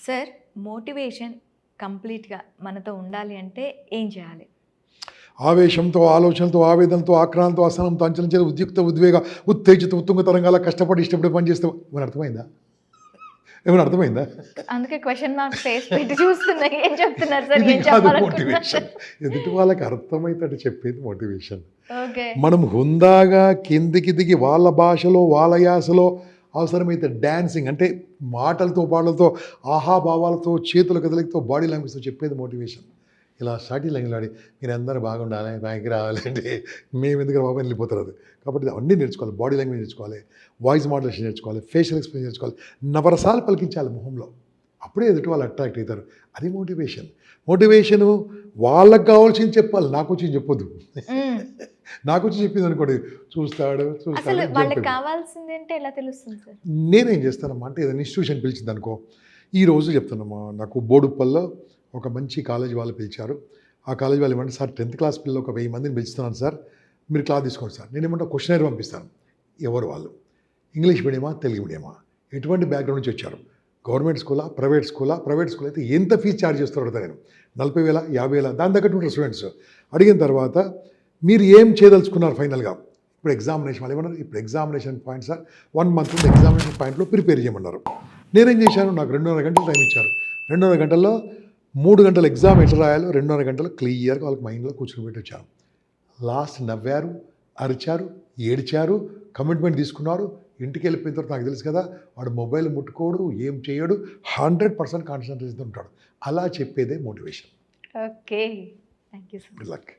Sir motivation కంప్లీట్‌గా మనతో ఉండాలి అంటే ఏం చేయాలి? ఆవేశంతో, ఆలోచనలతో, ఆవేదనతో, ఆక్రాంతో, అసహనంతో, అంచలంచెల ఉద్యుక్త, ఉద్వేగ, ఉత్తేజిత, ఉత్తుంగ తరంగాల కష్టపడి ఇష్టపడి పని చేస్తే ఏమైనా అర్థమైందా? ఏమైనా అర్థమైందా? అందుకే క్వెషన్ మార్క్ ఫేస్ పెట్టి చూస్తున్నా. ఏం చెప్తున్నారు సార్? ఇది ఏం కాదు చెప్పాలనుకుంటున్నారు? మోటివేషన్. ఎదుటి వాళ్ళకి అర్థమైతట్టు చెప్పేది మోటివేషన్. ఓకే. మనం హుందాగా కిందికి దిగి వాళ్ళ భాషలో, వాళ్ళ యాసలో అవసరమైతే డాన్సింగ్ అంటే మాటలతో, పాటలతో, ఆహాభావాలతో, చేతుల కదలికతో, బాడీ లాంగ్వేజ్తో చెప్పేది మోటివేషన్. ఇలా స్టార్టింగ్ లైన్లాడి మీరు అందరూ బాగుండాలి, ర్యాంక్కి రావాలంటే మేము ఎందుకు బాబు వెళ్ళిపోతారు అది. కాబట్టి అన్నీ నేర్చుకోవాలి. బాడీ లాంగ్వేజ్ నేర్చుకోవాలి, వాయిస్ మాడ్యులేషన్ నేర్చుకోవాలి, ఫేషియల్ ఎక్స్ప్రెషన్ నేర్చుకోవాలి, నవరసాలు పలికించాలి మొహంలో. అప్పుడే ఎదుటి వాళ్ళు అట్రాక్ట్ అవుతారు. అది మోటివేషన్. మోటివేషను వాళ్ళకి కావాల్సింది చెప్పాలి, నాకు వచ్చి చెప్పొద్దు. హ్మ్. నాకు వచ్చి చెప్పింది అనుకోండి చూస్తాడు అసలు jump వాళ్ళకి అయిపోతాడు. కావాల్సింది అంటే ఎలా తెలుస్తుంది సార్? నేనేం చేస్తానమ్మా అంటే ఏదైనా ఇన్స్టిట్యూషన్ పిలిచింది అనుకో, ఈరోజు చెప్తానమ్మా నాకు బోడుప్పల్లో ఒక మంచి కాలేజ్ వాళ్ళు పిలిచారు. ఆ కాలేజ్ వాళ్ళు ఏమంటే సార్ 10th క్లాస్ పిల్లలు ఒక 1000 మందిని పిలుస్తున్నాను సార్, మీరు క్లాస్ తీసుకోండి సార్. నేనేమంటే క్వశ్చనర్ పంపిస్తాను. ఎవరు వాళ్ళు, ఇంగ్లీష్ మీడియమా, తెలుగు మీడియమా, ఎటువంటి బ్యాక్గ్రౌండ్ నుంచి వచ్చారు, గవర్నమెంట్ స్కూలా, ప్రైవేట్ స్కూలా, ప్రైవేట్ స్కూల్ అయితే ఎంత ఫీజు ఛార్జ్ చేస్తారో అడుగుతా నేను. 40,000, 50,000 దాని తగ్గట్టు ఉంటారు స్టూడెంట్స్. అడిగిన తర్వాత మీరు ఏం చేయదలుచుకున్నారు ఫైనల్గా, ఇప్పుడు ఎగ్జామినేషన్ వాళ్ళు ఏమన్నారు, ఇప్పుడు ఎగ్జామినేషన్ పాయింట్ సార్ 1 మంత్ ఉంది, ఎగ్జామినేషన్ పాయింట్లో ప్రిపేర్ చేయమన్నారు. నేనేం చేశాను, నాకు 2.5 గంటలు టైం ఇచ్చారు. 2.5 గంటల్లో 3 గంటలు ఎగ్జామ్ ఎట్లా రాయాలో 2.5 గంటలు క్లియర్గా వాళ్ళకి మైండ్లో కూర్చొని పెట్టి వచ్చాను. లాస్ట్ నవ్వారు, అరిచారు, ఏడ్చారు, కమిట్మెంట్ తీసుకున్నారు. ఇంటికి వెళ్ళిపోయిన తర్వాత నాకు తెలుసు కదా వాడు మొబైల్ ముట్టుకోడు, ఏం చేయడు, 100% కాన్సన్ట్రేషన్తో ఉంటాడు. అలా చెప్పేదే motivation. Okay. Thank you sir. Good luck.